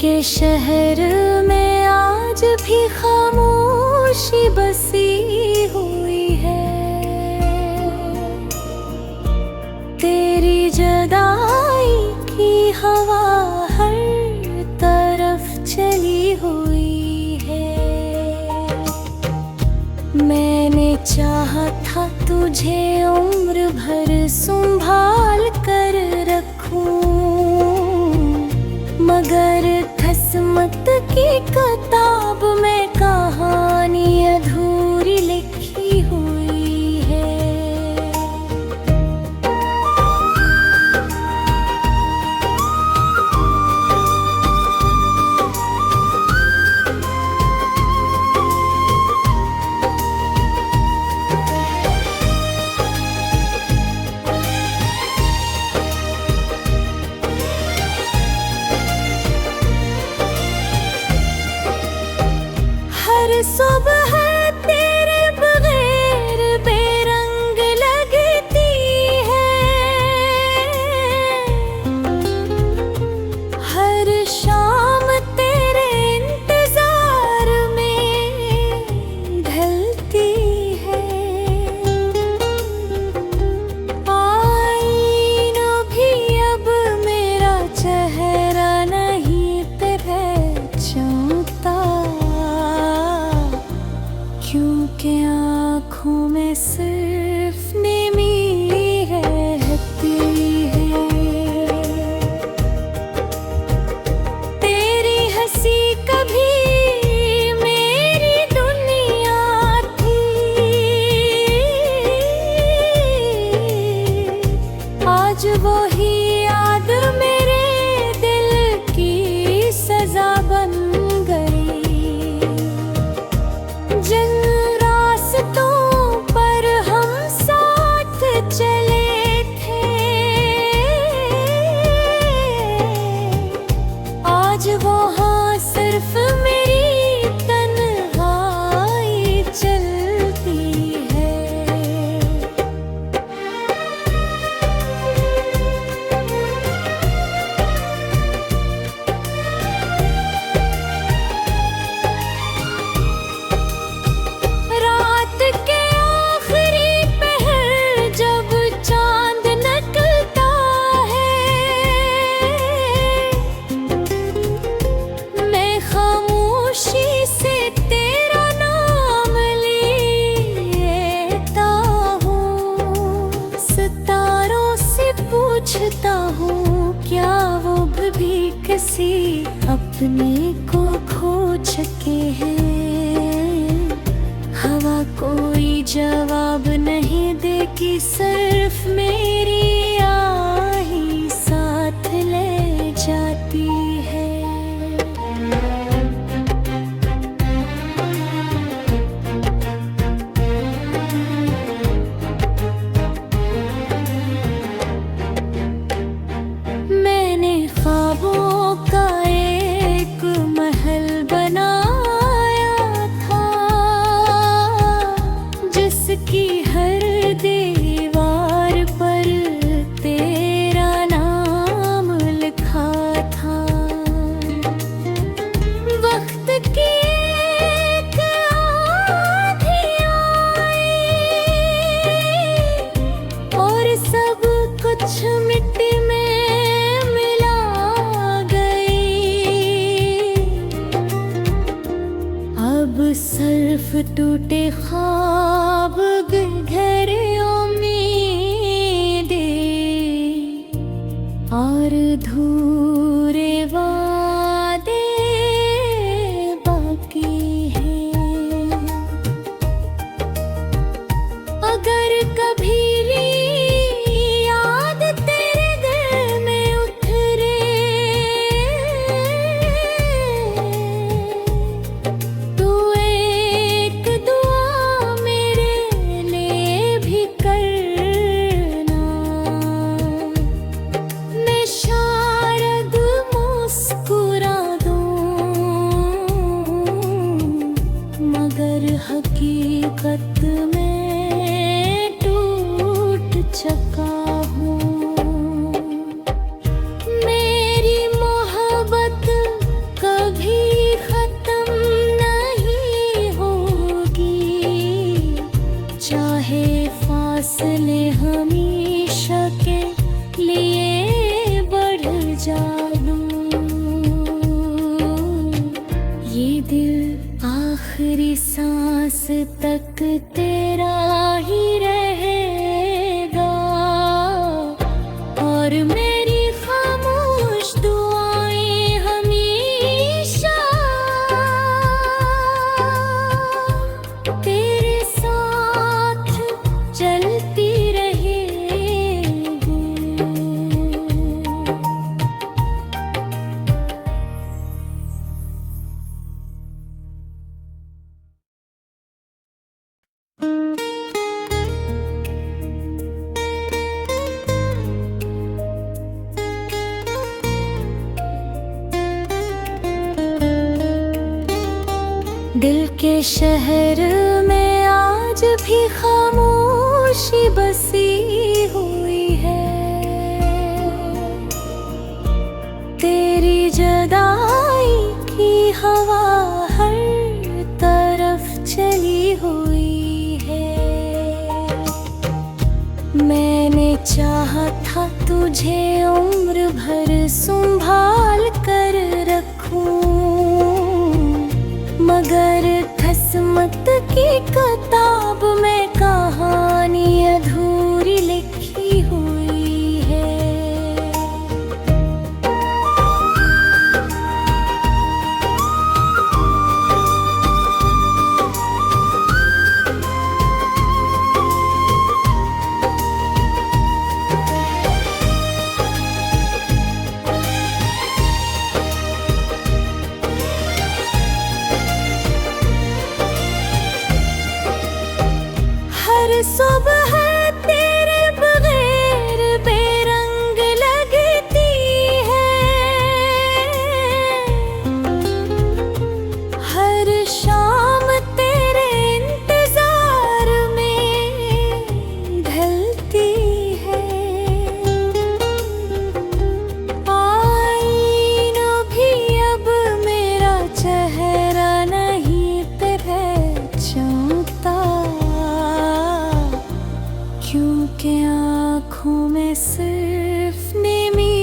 के शहर में आज भी खामोशी बसी हुई है। तेरी जुदाई की हवा हर तरफ चली हुई है। मैंने चाहा था तुझे उम्र भर संभाल कर रखूं, मगर किस्मत की किताब में कहानी अधूरी लिखी हुई है। सुबह तेरे बगैर बेरंग लगती है। हर शाम तेरे इंतजार में ढलती है। आईना भी अब मेरा चेहरा नहीं पे पहचानता, क्योंकि आँखों में सिर्फ नीमी रहती है। तेरी हंसी कभी मेरी दुनिया थी, आज वो ही याद मेरे दिल की सजा बन गई। जिन रास्तों पर हम साथ चले थे, आज वहाँ सिर्फ मेरी तन्हाई चलती है। पूछता हूँ क्या वो भी किसी अपने को खो चुके हैं। हवा कोई जवाब नहीं देगी, सिर्फ मेरी आही साथ ले जाती है। ख्वाबों का एक महल बनाया था, जिसकी हर दीवार पर तेरा नाम लिखा था। वक्त की एक आंधी आई और सब कुछ मिट्टी में सिर्फ टूटे ख्वाब घर उम्मीदें और अधूरे वादे बाकी हैं। अगर कभी याद तेरे दिल में उतरे, हकीकत में टूट चुका हूँ। मेरी मोहब्बत दिल आखिरी सांस तक तेरा ही रहेगा, और मेरी खामोश दुआएं हमेशा तेरे साथ चलती रहेगी। दिल के शहर में आज भी खामोशी बसी हुई है, तेरी जुदाई की हवा हर तरफ चली हुई है। मैंने चाहा था तुझे उम्र भर संभाल कर रखूं, मगर किस्मत की किताब में कहानी अधूरी लिखी हुई है। सुबह तेरे बगैर बेरंग लगती है, हर शाम तेरे इंतजार में ढलती है। आईना भी अब मेरा चेहरा नहीं पहचानता, क्योंकि आँखों में सिर्फ नीमी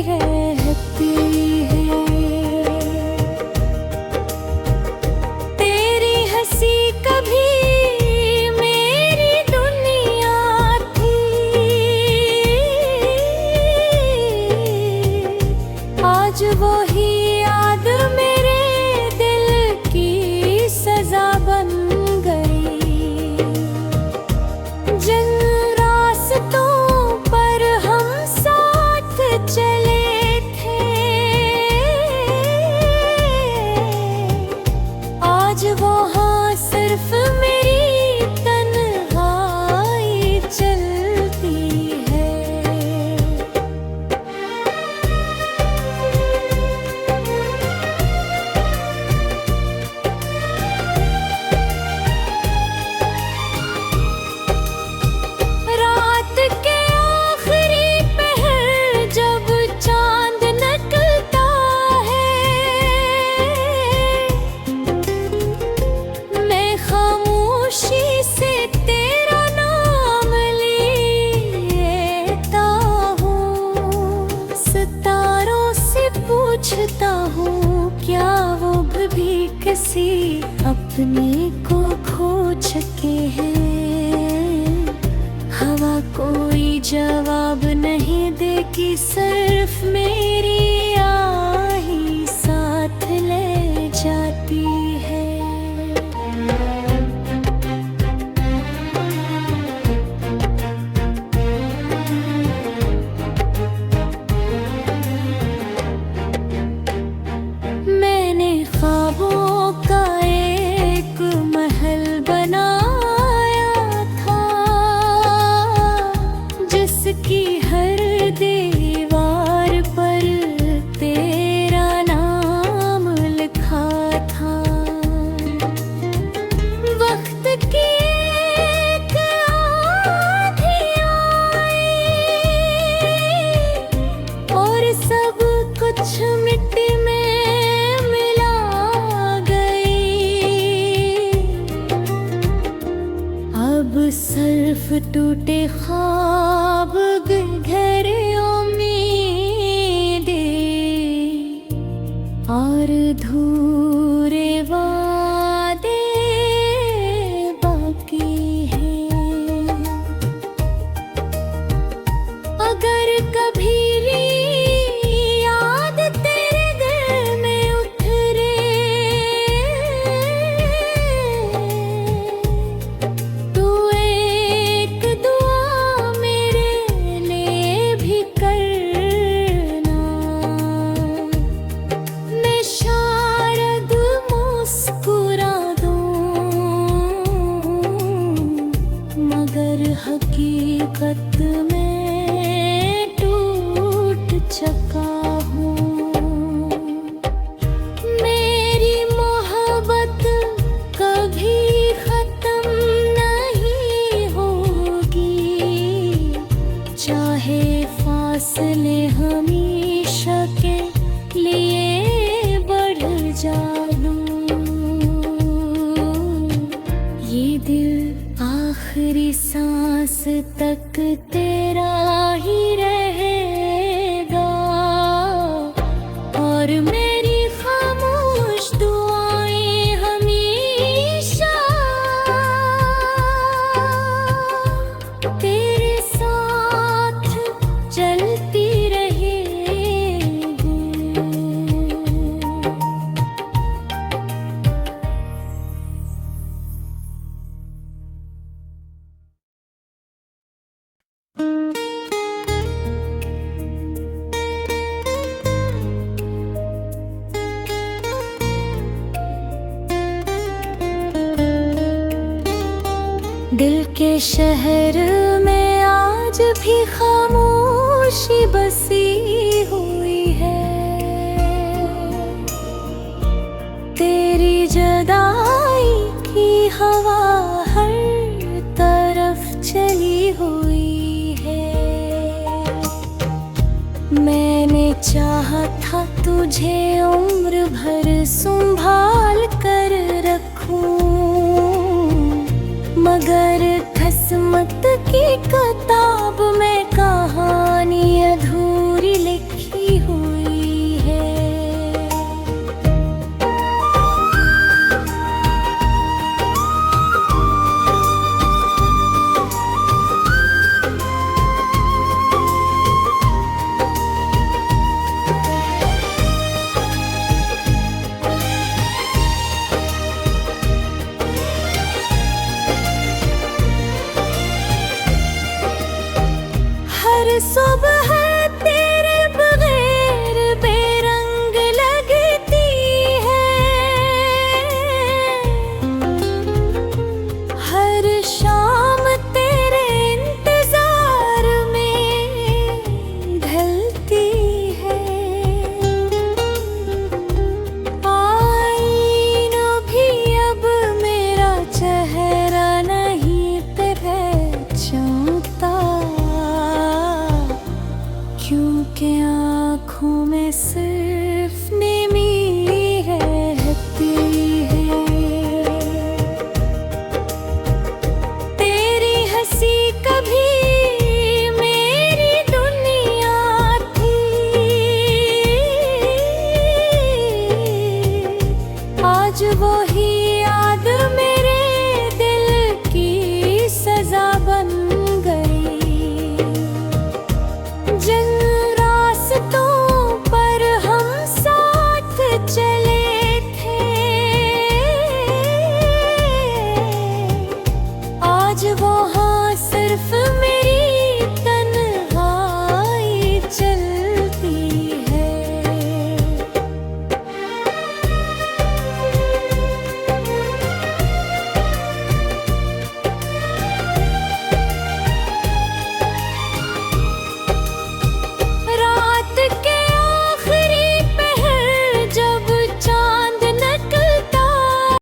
रहती है। तेरी हंसी कभी मेरी दुनिया थी, आज वो ही याद मेरे दिल की सजा बन गई। जिन रास्तों पर हम साथ चले थे, आज वहाँ सिर्फ मेरी तन्हाई चलती है। पूछता हूँ क्या वो भी किसी अपने को खो चुके हैं। हवा कोई जवाब नहीं देगी, सिर्फ मेरी आही साथ ले जाती है। ख्वाबों का एक महल बनाया था, जिसकी हर दीवार पर तेरा नाम लिखा था। वक्त की एक आंधी आई और सब कुछ मिट्टी में सिर्फ टूटे ख्वाब घर उम्मीदें और अधूरे तक तेरा ही रहेगा, और मेरी खामोश दुआएं हमेशा तेरे साथ चलती रहेगी। दिल के शहर में आज भी खामोशी बसी हुई है, तेरी जुदाई की हवा हर तरफ चली हुई है। मैंने चाहा था तुझे उम्र भर संभाल कर रखूं, मगर किस्मत की किताब में कहानी अधूरी लिखी हुई है। सुबह तेरे बगैर बेरंग लगती है, हर शाम तेरे इंतजार में ढलती है। आईना भी अब मेरा चेहरा नहीं पहचानता, क्योंकि आँखों में सिर्फ नमी रहती है। तेरी हंसी कभी मेरी दुनिया थी, आज वो ही